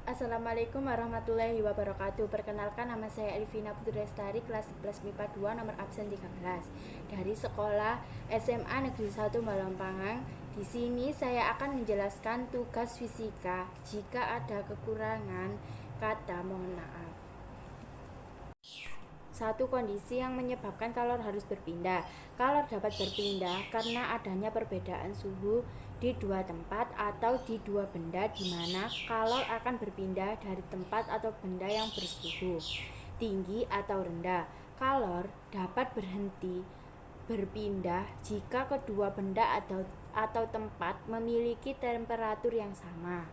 Assalamualaikum warahmatullahi wabarakatuh. Perkenalkan, nama saya Elvina Putri Lestari, kelas 11 MIPA 2, nomor absen 13 dari sekolah SMA Negeri 1 Balongpangang. Di sini saya akan menjelaskan tugas fisika. Jika ada kekurangan kata, mohon maaf. Satu kondisi yang menyebabkan kalor harus berpindah. Kalor dapat berpindah karena adanya perbedaan suhu di dua tempat atau di dua benda, di mana kalor akan berpindah dari tempat atau benda yang bersuhu tinggi atau rendah. Kalor dapat berhenti berpindah jika kedua benda atau tempat memiliki temperatur yang sama.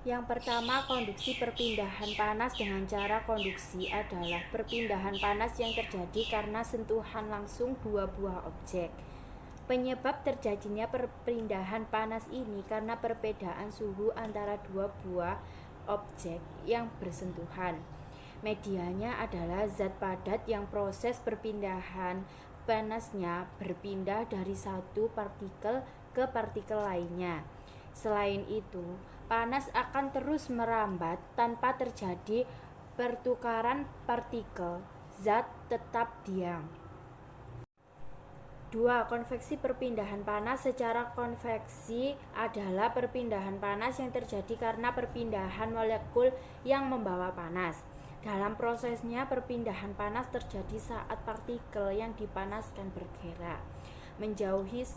Yang pertama, konduksi. Perpindahan panas dengan cara konduksi adalah perpindahan panas yang terjadi karena sentuhan langsung dua buah objek. Penyebab terjadinya perpindahan panas ini karena perbedaan suhu antara dua buah objek yang bersentuhan. Medianya adalah zat padat yang proses perpindahan panasnya berpindah dari satu partikel ke partikel lainnya. Selain itu, panas akan terus merambat tanpa terjadi pertukaran partikel, zat tetap diam. 2. Konveksi. Perpindahan panas. Secara konveksi adalah perpindahan panas yang terjadi karena perpindahan molekul yang membawa panas. Dalam prosesnya, perpindahan panas terjadi saat partikel yang dipanaskan bergerak menjauhi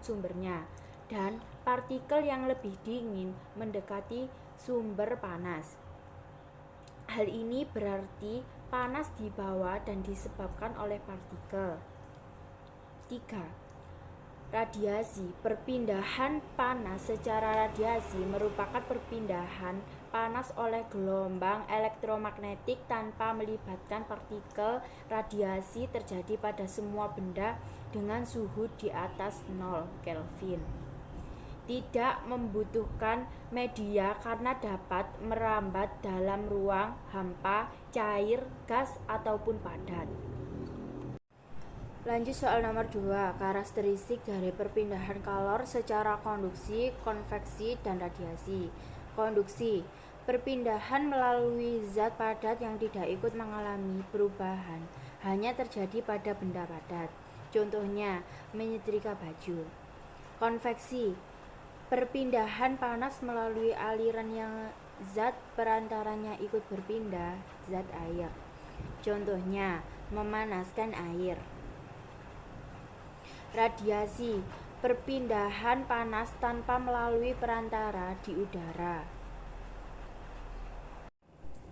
sumbernya, dan partikel yang lebih dingin mendekati sumber panas. Hal ini berarti panas di bawah dan disebabkan oleh partikel. 3. Radiasi. Perpindahan panas secara radiasi merupakan perpindahan panas oleh gelombang elektromagnetik tanpa melibatkan partikel. Radiasi terjadi pada semua benda dengan suhu di atas 0 Kelvin. Tidak membutuhkan media karena dapat merambat dalam ruang hampa, cair, gas, ataupun padat. Lanjut soal nomor 2, karakteristik dari perpindahan kalor secara konduksi, konveksi, dan radiasi. Konduksi. Perpindahan melalui zat padat yang tidak ikut mengalami perubahan, hanya terjadi pada benda padat. Contohnya, menyetrika baju. Konveksi. Perpindahan panas melalui aliran yang zat perantaranya ikut berpindah, zat air. Contohnya, memanaskan air. Radiasi. Perpindahan panas tanpa melalui perantara di udara.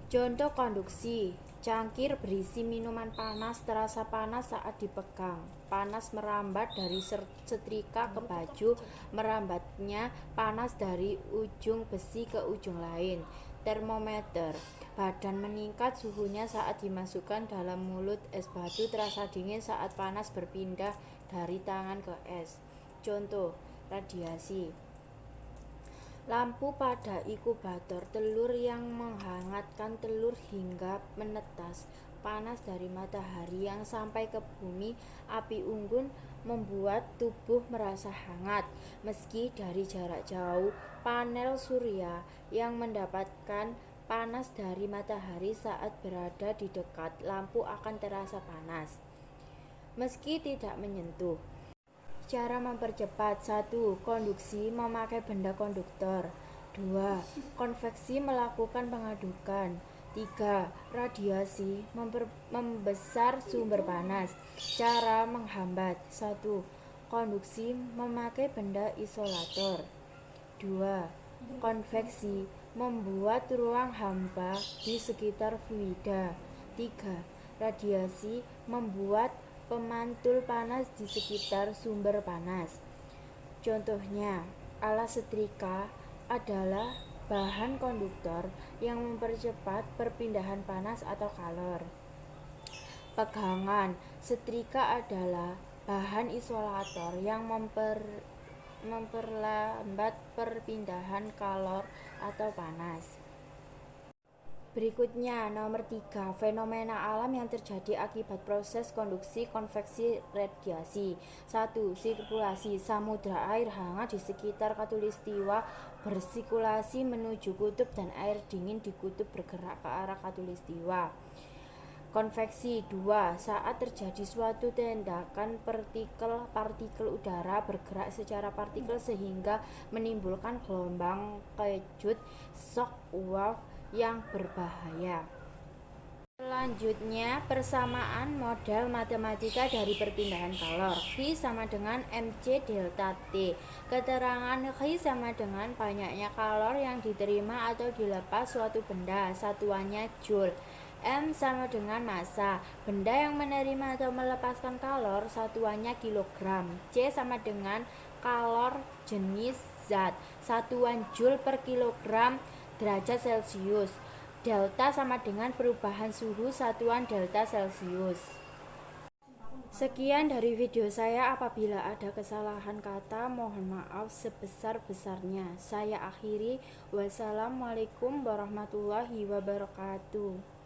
Contoh konduksi. Cangkir berisi minuman panas terasa panas saat dipegang. Panas merambat dari setrika ke baju, merambatnya panas dari ujung besi ke ujung lain. Termometer. Badan meningkat suhunya saat dimasukkan dalam mulut es batu, terasa dingin saat panas berpindah dari tangan ke es. Contoh, radiasi. Lampu pada inkubator telur yang menghangatkan telur hingga menetas panas dari matahari yang sampai ke bumi. Api unggun membuat tubuh merasa hangat meski dari jarak jauh. Panel surya yang mendapatkan panas dari matahari saat berada di dekat lampu akan terasa panas meski tidak menyentuh. Cara mempercepat. 1. Konduksi memakai benda konduktor. 2. Konveksi melakukan pengadukan. 3. Radiasi membesar sumber panas. Cara menghambat. 1. Konduksi memakai benda isolator. 2. Konveksi membuat ruang hampa di sekitar fluida. 3. Radiasi membuat pemantul panas di sekitar sumber panas. Contohnya, alat setrika adalah bahan konduktor yang mempercepat perpindahan panas atau kalor. Pegangan. Setrika adalah bahan isolator yang memperlambat perpindahan kalor atau panas. Berikutnya, nomor 3, fenomena alam yang terjadi akibat proses konduksi, konveksi, radiasi. 1. Sirkulasi. Samudra air hangat di sekitar khatulistiwa bersirkulasi menuju kutub dan air dingin di kutub bergerak ke arah khatulistiwa. Konveksi. 2. Saat terjadi suatu tindakan partikel udara bergerak secara partikel sehingga menimbulkan gelombang kejut shock wave yang berbahaya. Selanjutnya, persamaan model matematika dari perpindahan kalor. Q sama dengan mc delta T. Keterangan Q sama dengan banyaknya kalor yang diterima atau dilepas suatu benda, satuannya joule. M sama dengan massa. Benda yang menerima atau melepaskan kalor, satuannya kilogram. C sama dengan kalor jenis zat, satuan joule per kilogram derajat Celcius. Delta sama dengan perubahan suhu, satuan delta Celcius. Sekian dari video saya. Apabila ada kesalahan kata, mohon maaf sebesar-besarnya. Saya akhiri. Wassalamualaikum warahmatullahi wabarakatuh.